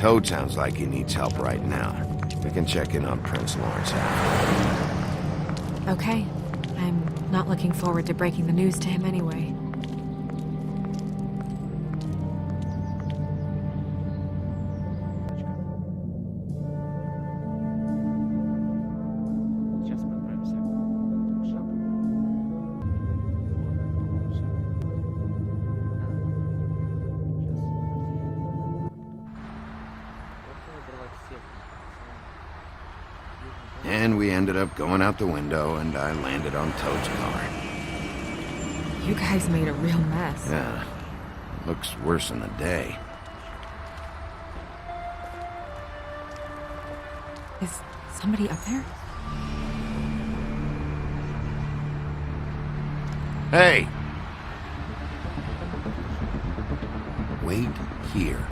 Toad sounds like he needs help right now. We can check in on Prince Lawrence after. Okay. I'm not looking forward to breaking the news to him anyway. And we ended up going out the window, and I landed on Toad's car. You guys made a real mess. Yeah, looks worse in the day. Is somebody up there? Hey! Wait here.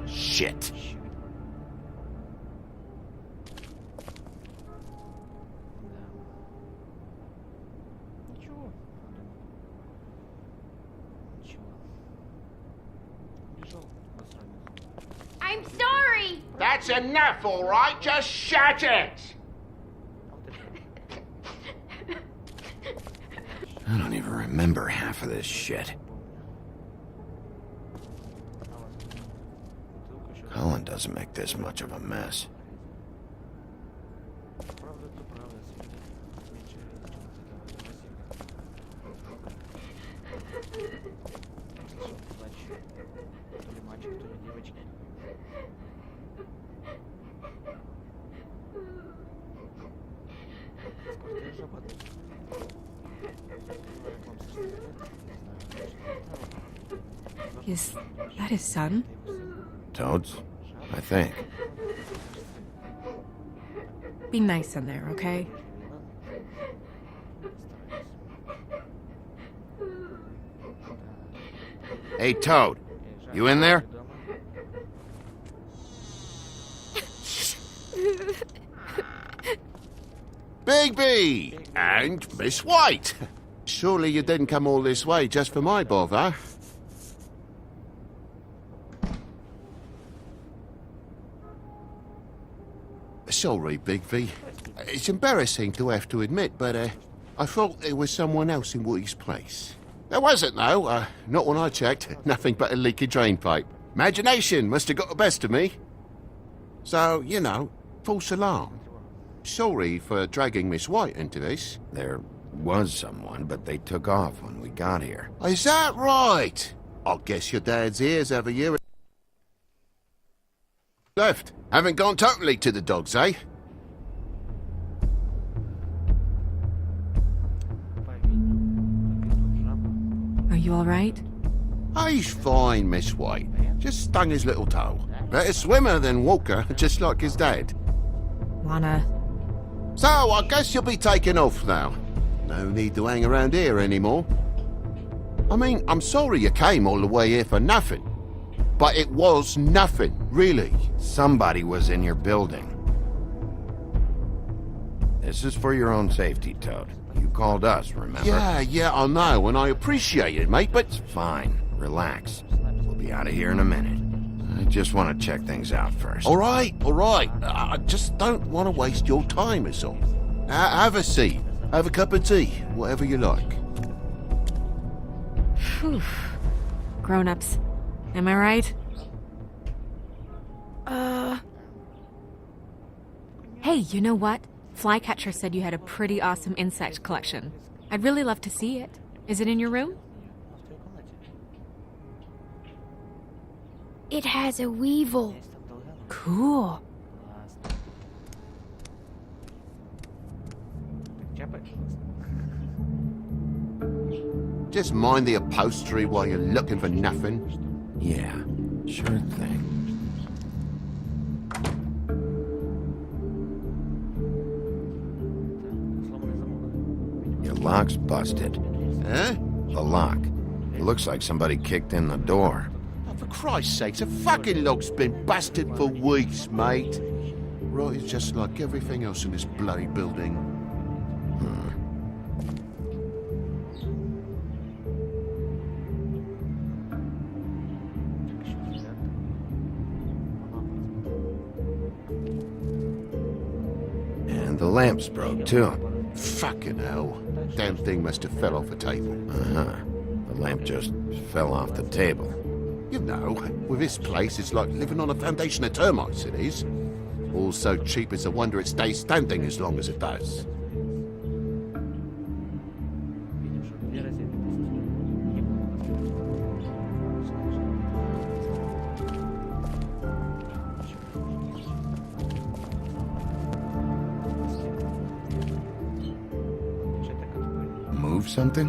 Shit. I'm sorry! That's enough, all right? Just shut it! I don't even remember half of this shit. Colin doesn't make this much of a mess. Is that his son? Toads? I think. Be nice in there, okay? Hey, Toad. You in there? Bigby! And Miss White! Surely you didn't come all this way just for my bother? Sorry, Bigby. It's embarrassing to have to admit, but I thought there was someone else in Woody's place. There wasn't, though. Not when I checked. Nothing but a leaky drain pipe. Imagination must have got the best of me. So, you know, false alarm. Sorry for dragging Miss White into this. There was someone, but they took off when we got here. Is that right? I guess your dad's ears have a year left. Haven't gone totally to the dogs, eh? Are you alright? He's fine, Miss White. Just stung his little toe. Better swimmer than walker, just like his dad. Lana. So, I guess you'll be taking off now. No need to hang around here anymore. I mean, I'm sorry you came all the way here for nothing. But it was nothing, really. Somebody was in your building. This is for your own safety, Toad. You called us, remember? Yeah, I know, and I appreciate it, mate, but... It's fine. Relax. We'll be out of here in a minute. I just want to check things out first. All right. I just don't want to waste your time, is all. Have a seat. Have a cup of tea. Whatever you like. Phew. Grown-ups. Am I right? Hey, you know what? Flycatcher said you had a pretty awesome insect collection. I'd really love to see it. Is it in your room? It has a weevil. Cool. Just mind the upholstery while you're looking for nothing. Yeah, sure thing. Your lock's busted. Huh? The lock. It looks like somebody kicked in the door. Oh, for Christ's sakes, a fucking lock's been busted for weeks, mate. right, just like everything else in this bloody building. And the lamp's broke, too. Fucking hell. Damn thing must have fell off a table. Uh-huh. The lamp just fell off the table. You know, with this place, it's like living on a foundation of termites, it is. All so cheap it's a wonder it stays standing as long as it does. Move something?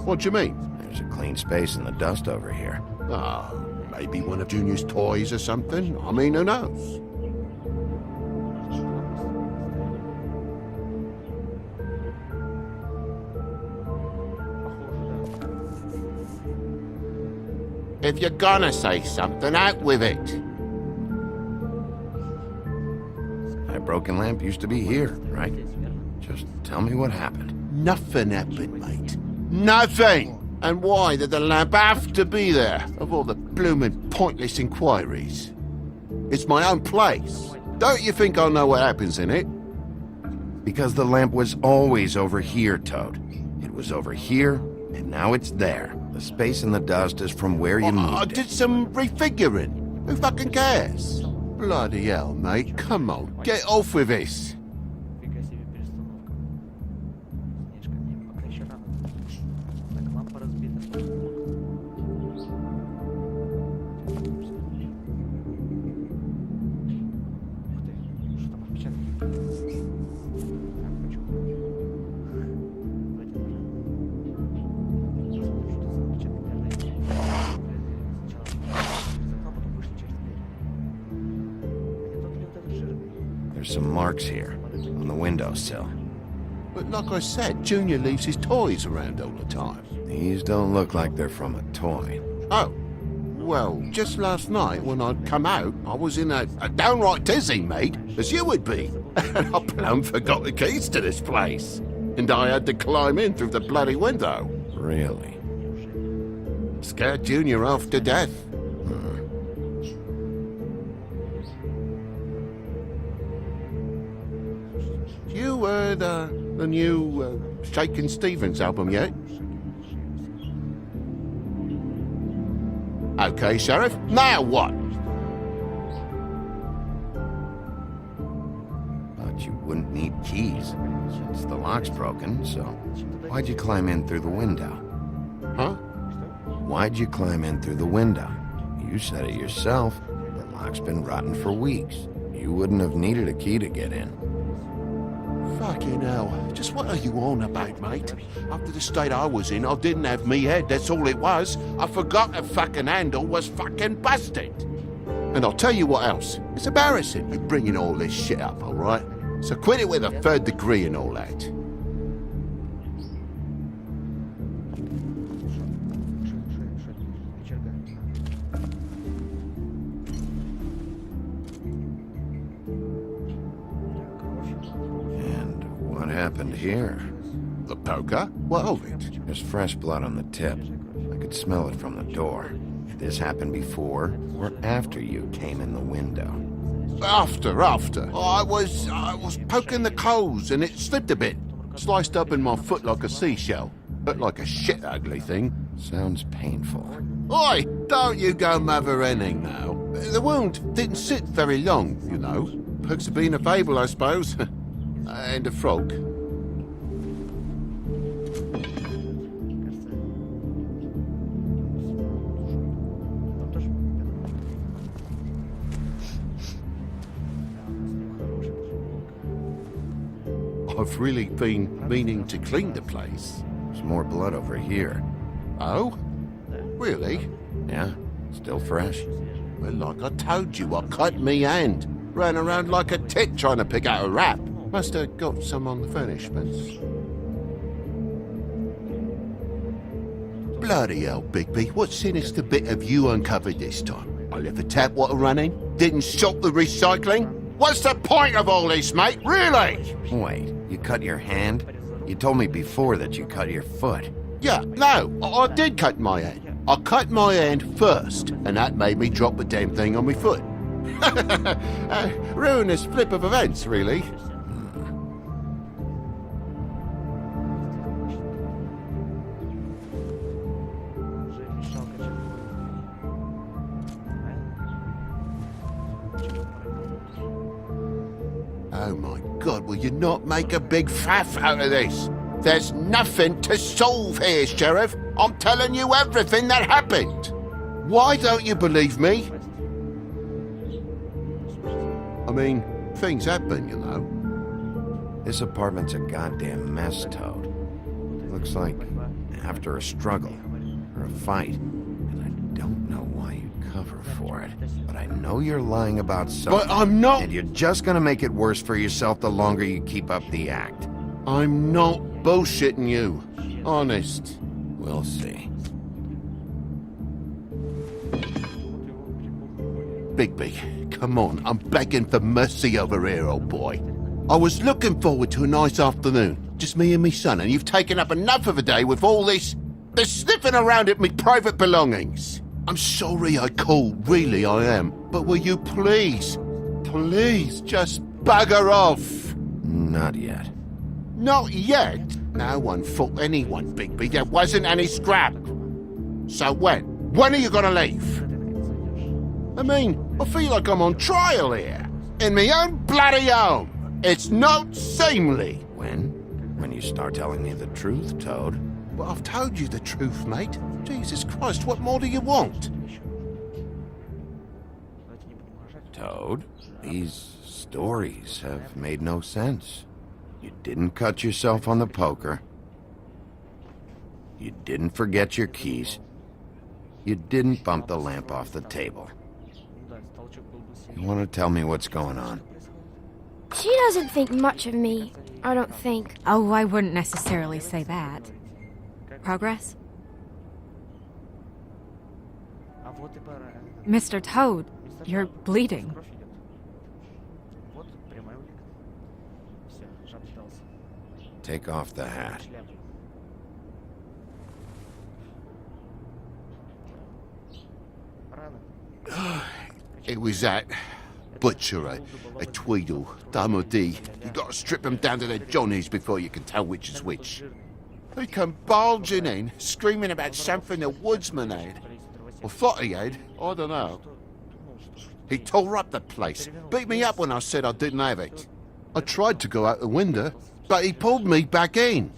What do you mean? There's a clean space in the dust over here. Ah, maybe one of Junior's toys or something. I mean, who knows? If you're gonna say something, out with it. That broken lamp used to be here, right? Just tell me what happened. Nothing happened, mate. Nothing! And why did the lamp have to be there, of all the bloomin' pointless inquiries? It's my own place. Don't you think I know what happens in it? Because the lamp was always over here, Toad. It was over here, and now it's there. The space in the dust is from where you moved I it. did some refiguring. Who fucking cares? Bloody hell, mate. Come on, get off with this. Фига себе перестановка. Снежка, не, пока еще рано. Так, лампа разбита. Ух ты, что там отпечатки? Так, почему? Вроде нормально. Посмотрим, что за отпечатки наверное. Сначала через окно, потом вышли через дверь. А не тот ли вот этот жирный? There's some marks here, on the windowsill. But like I said, Junior leaves his toys around all the time. These don't look like they're from a toy. Oh, well, just last night when I'd come out, I was in a downright dizzy, mate, as you would be. And I plumb forgot the keys to this place. And I had to climb in through the bloody window. Really? Scared Junior half to death. You heard the new Shakin' Stevens album yet? Okay, Sheriff. Now what? Thought you wouldn't need keys, since the lock's broken, so why'd you climb in through the window? Huh? Why'd you climb in through the window? You said it yourself. The lock's been rotten for weeks. You wouldn't have needed a key to get in. Fucking hell. Just what are you on about, mate? After the state I was in, I didn't have me head, that's all it was. I forgot the fucking handle was fucking busted. And I'll tell you what else. It's embarrassing you bringing all this shit up, all right? So quit it with a third degree and all that. And what happened here? The poker? What of it? There's fresh blood on the tip. I could smell it from the door. Did this happen before or after you came in the window? After. I was poking the coals and it slipped a bit. Sliced up in my foot like a seashell. But like a shit ugly thing. Sounds painful. Oi, don't you go mother-henning now. The wound didn't sit very long, you know. Perks of being a fable, I suppose. And a frog. I've really been meaning to clean the place. There's more blood over here. Oh? Really? Yeah? Still fresh? Well, like I told you, I cut me hand. Ran around like a tit trying to pick out a rap. Must have got some on the furnishments. Bloody hell, Bigby. What sinister bit have you uncovered this time? I left the tap water running? Didn't stop the recycling? What's the point of all this, mate? Really? Wait, you cut your hand? You told me before that you cut your foot. Yeah, no, I did cut my hand. I cut my hand first, and that made me drop the damn thing on my foot. Ruinous flip of events, really. Уже мешал качать. Oh my God, will you not make a big faff out of this? There's nothing to solve here, Sheriff. I'm telling you everything that happened. Why don't you believe me? I mean, things happen, you know. This apartment's a goddamn mess, Toad. Looks like after a struggle or a fight. And I don't know why you'd cover for it. But I know you're lying about something. But I'm not. And you're just gonna make it worse for yourself the longer you keep up the act. I'm not bullshitting you. Honest. We'll see. Bigby, come on. I'm begging for mercy over here, old boy. I was looking forward to a nice afternoon. Just me and me son, and you've taken up enough of a day with all this sniffing around at me private belongings. I'm sorry I called, really I am. But will you please just bugger off? Not yet. Not yet? No one fought anyone, Bigby. There wasn't any scrap. So when? When are you gonna leave? I mean, I feel like I'm on trial here. In my own bloody home. It's not seemly. When? When you start telling me the truth, Toad. But I've told you the truth, mate. Jesus Christ, what more do you want? Toad, these stories have made no sense. You didn't cut yourself on the poker. You didn't forget your keys. You didn't bump the lamp off the table. You want to tell me what's going on? She doesn't think much of me, I don't think. Oh, I wouldn't necessarily say that. Progress? А вот и пора. Mr. Toad, you're bleeding. Вот прямая улика. Все, жаб сдался. Take off the hat. Шляпу. Рано. It was that butcher, a Tweedle, Damo D. You gotta strip them down to their johnnies before you can tell which is which. They come bulging in, screaming about something the woodsman had. Or thought he had, I don't know. He tore up the place, beat me up when I said I didn't have it. I tried to go out the window, but he pulled me back in.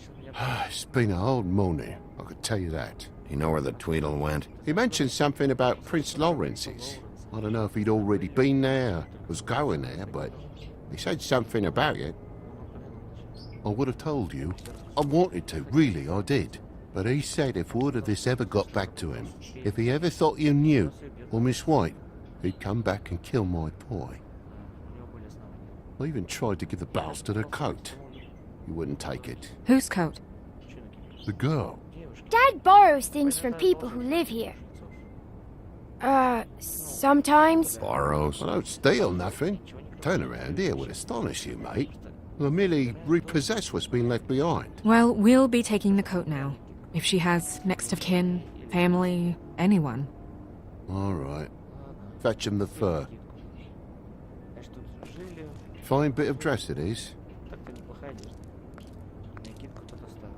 It's been a hard morning, I could tell you that. You know where the Tweedle went? He mentioned something about Prince Lawrence's. I don't know if he'd already been there, was going there, but he said something about it. I would have told you. I wanted to, really, I did. But he said if word of this ever got back to him, if he ever thought you knew, or Miss White, he'd come back and kill my boy. I even tried to give the bastard a coat. He wouldn't take it. Whose coat? The girl. Dad borrows things from people who live here. Sometimes. Borrows? I don't steal nothing. Turn around here would astonish you, mate. I merely repossess what's been left behind. Well, we'll be taking the coat now. If she has next of kin, family, anyone. All right. Fetch him the fur. Значит, тут жили. Fine bit of dress it is. Так-то неплохая одежда. Накидку тут оставил.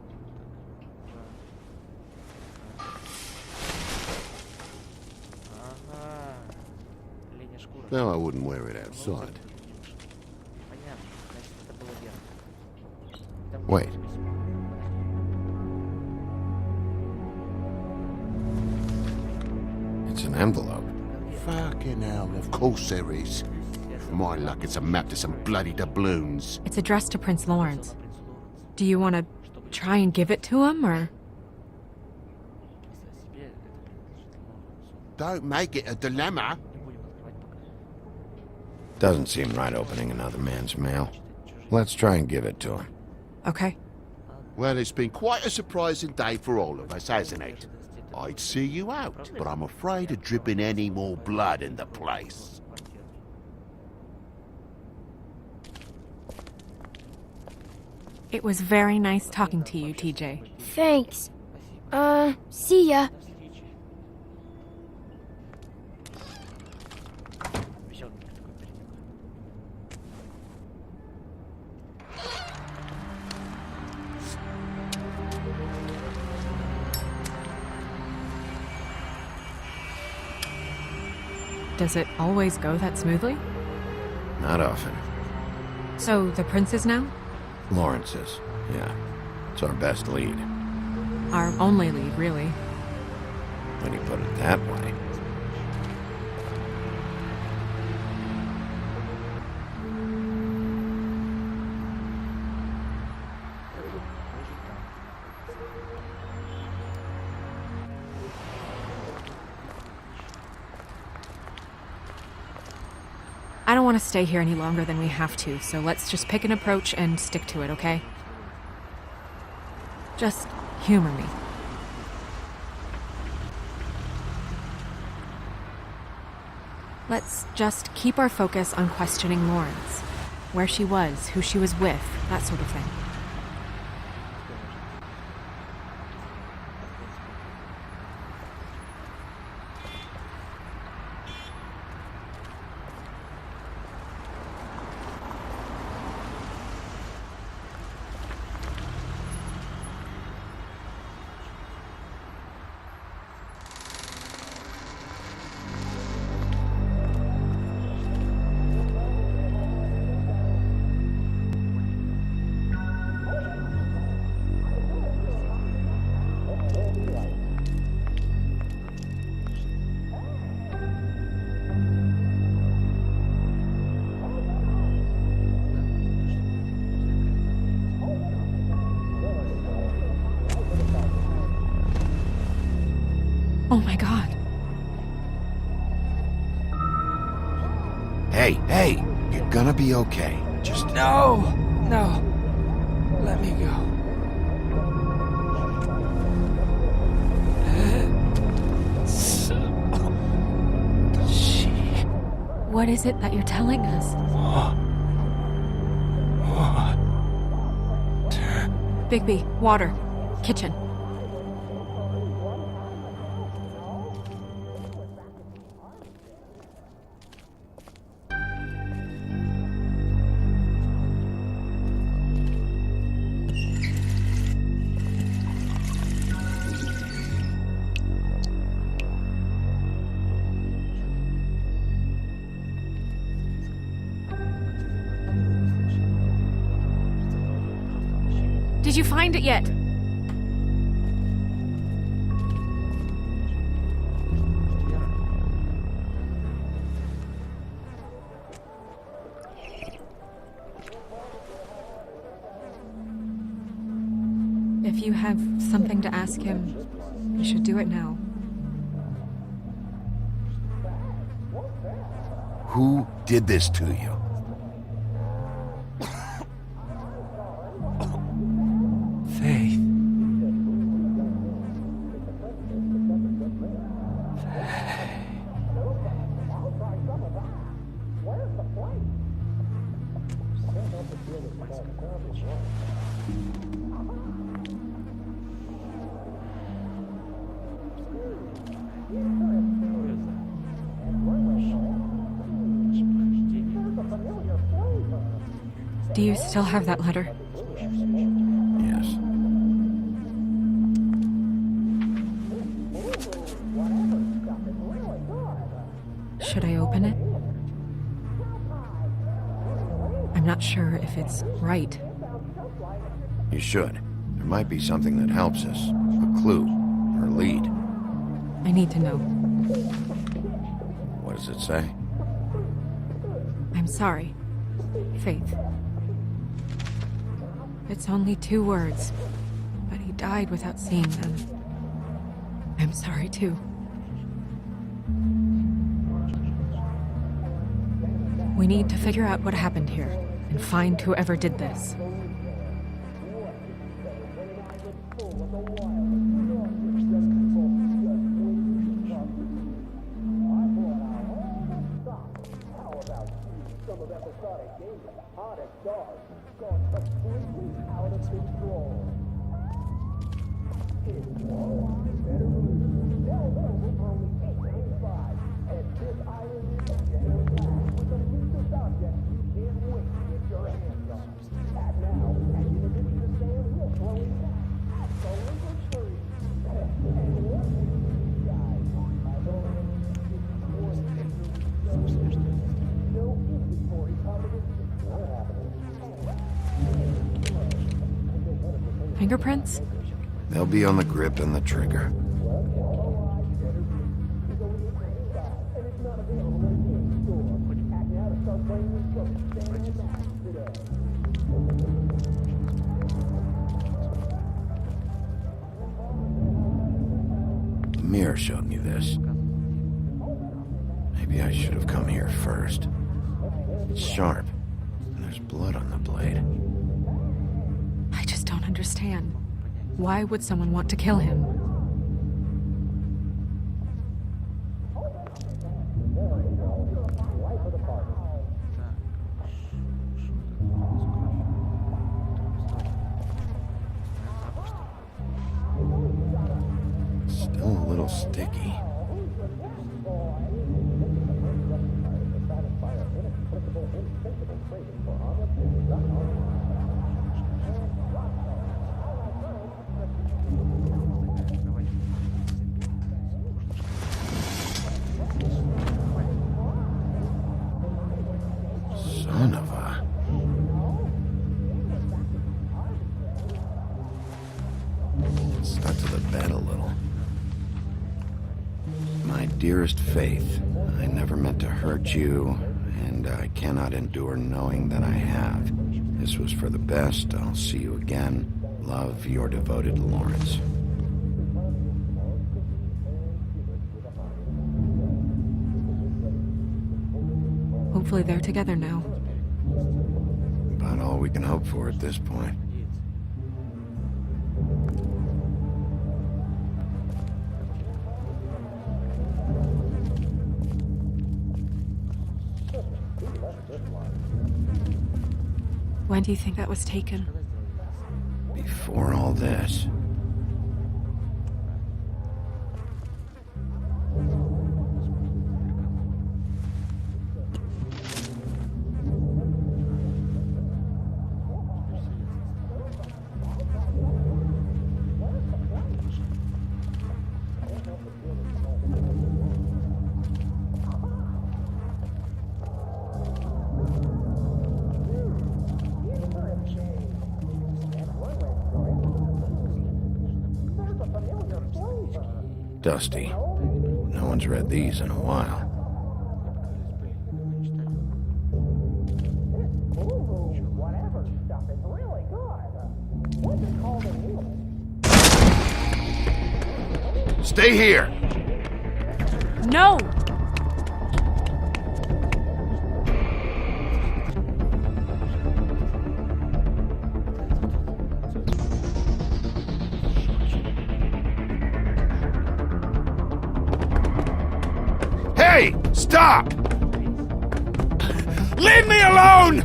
Ага. Линия шкуры. No, I wouldn't wear it outside. Понятно. Значит, это было верно. Там Wait. письмо. It's an envelope. Fucking hell, of course there is. For my luck, it's a map to some bloody doubloons. It's addressed to Prince Lawrence. Do you want to try and give it to him, or? Если о себе, это принадлежит Лоуренсу. Don't make it a dilemma. Не будем открывать пока. Doesn't seem right opening another man's mail. Let's try and give it to him. Okay. Well, it's been quite a surprising day for all of us, hasn't it? I'd see you out, but I'm afraid of dripping any more blood in the place. It was very nice talking to you, TJ. Thanks. See ya. Еще одну такую перед такой. Does it always go that smoothly? Not often. So, the prince is now? Lawrence is, yeah. It's our best lead. Our only lead, really. When you put it that way. I don't want to stay here any longer than we have to, so let's just pick an approach and stick to it, okay? Just humor me. Let's just keep our focus on questioning Lawrence. Where she was, who she was with, that sort of thing. Oh my god. Hey, you're gonna be okay. Just No! No. Let me go. What is it that you're telling us? Bigby, water. Kitchen. Did you find it yet? If you have something to ask him, you should do it now. who did this to you? Faith. Do you still have that letter? Yes. Should I open it? I'm not sure if it's right. You should. There might be something that helps us. A clue. Or lead. I need to know. What does it say? I'm sorry. Faith. It's only 2 words, but he died without seeing them. I'm sorry too. We need to figure out what happened here and find whoever did this. Fingerprints? They'll be on the grip and the trigger. Mir showed me this. Maybe I should have come here first. It's sharp, and there's blood on the blade. I just don't understand. Why would someone want to kill him? Still a little sticky. Son of a... It stuck to the bed a little. My dearest Faith, I never meant to hurt you, and I cannot endure knowing that I have. This was for the best. I'll see you again. Love, your devoted Lawrence. Hopefully they're together now. About all we can hope for at this point. When do you think that was taken? Before all this... Dusty. No one's read these in a while. Stay here! No! Hey! Stop! Leave me alone!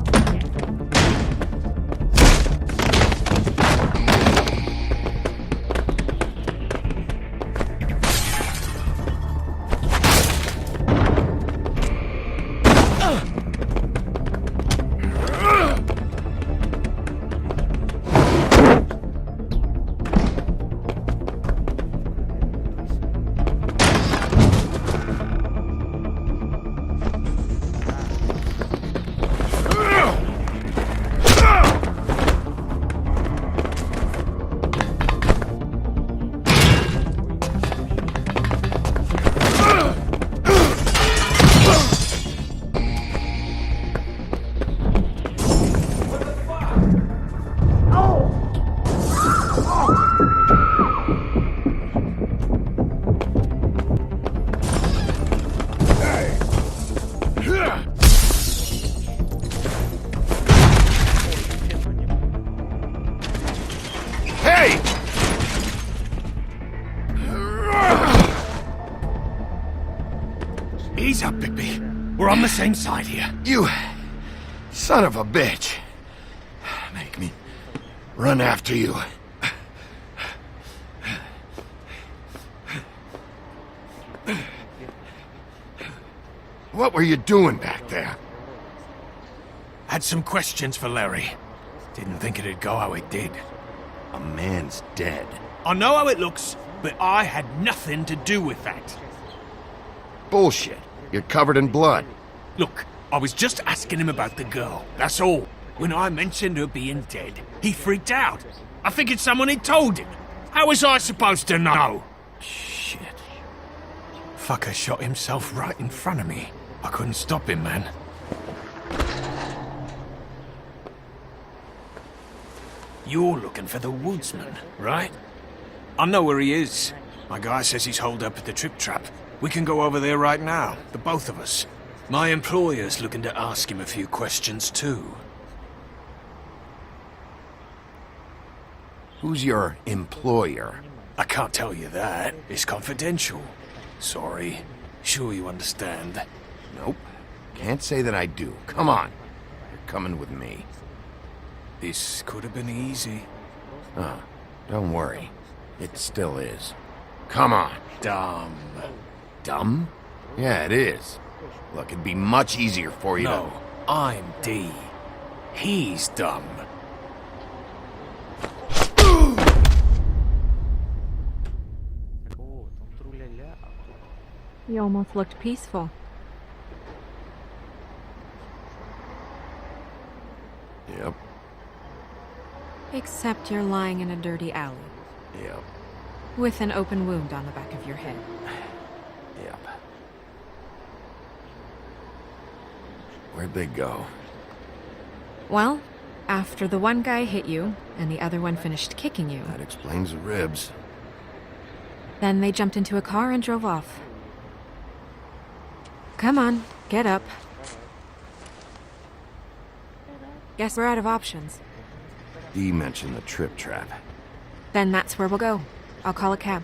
Hey! Ease up, Bigby. We're on the same side here. You Son of a bitch. Make me run after you. What were you doing back there? Had some questions for Larry. Didn't think it'd go how it did. A man's dead. I know how it looks, but I had nothing to do with that. Bullshit. You're covered in blood. Look, I was just asking him about the girl, that's all. When I mentioned her being dead, he freaked out. I figured someone had told him. How was I supposed to know? Shit. Fucker shot himself right in front of me. I couldn't stop him, man. You're looking for the woodsman, right? I know where he is. My guy says he's holed up at the Trip Trap. We can go over there right now, the both of us. My employer's looking to ask him a few questions too. Who's your employer? I can't tell you that. It's confidential. Sorry. Sure you understand. Nope. Can't say that I do. Come on. You're coming with me. This could have been easy. Oh, don't worry. It still is. Come on. Dumb. Dumb? Yeah, it is. Look, it'd be much easier for you No, I'm D. He's dumb. You almost looked peaceful. to... Yep, Except you're lying in a dirty alley. yep, With an open wound on the back of your head. yep. Where'd they go? Well, after the one guy hit you, and the other one finished kicking you, That explains the ribs. then they jumped into a car and drove off. Come on, get up. Guess we're out of options. Dee mentioned the Trip Trap. Then that's where we'll go. I'll call a cab.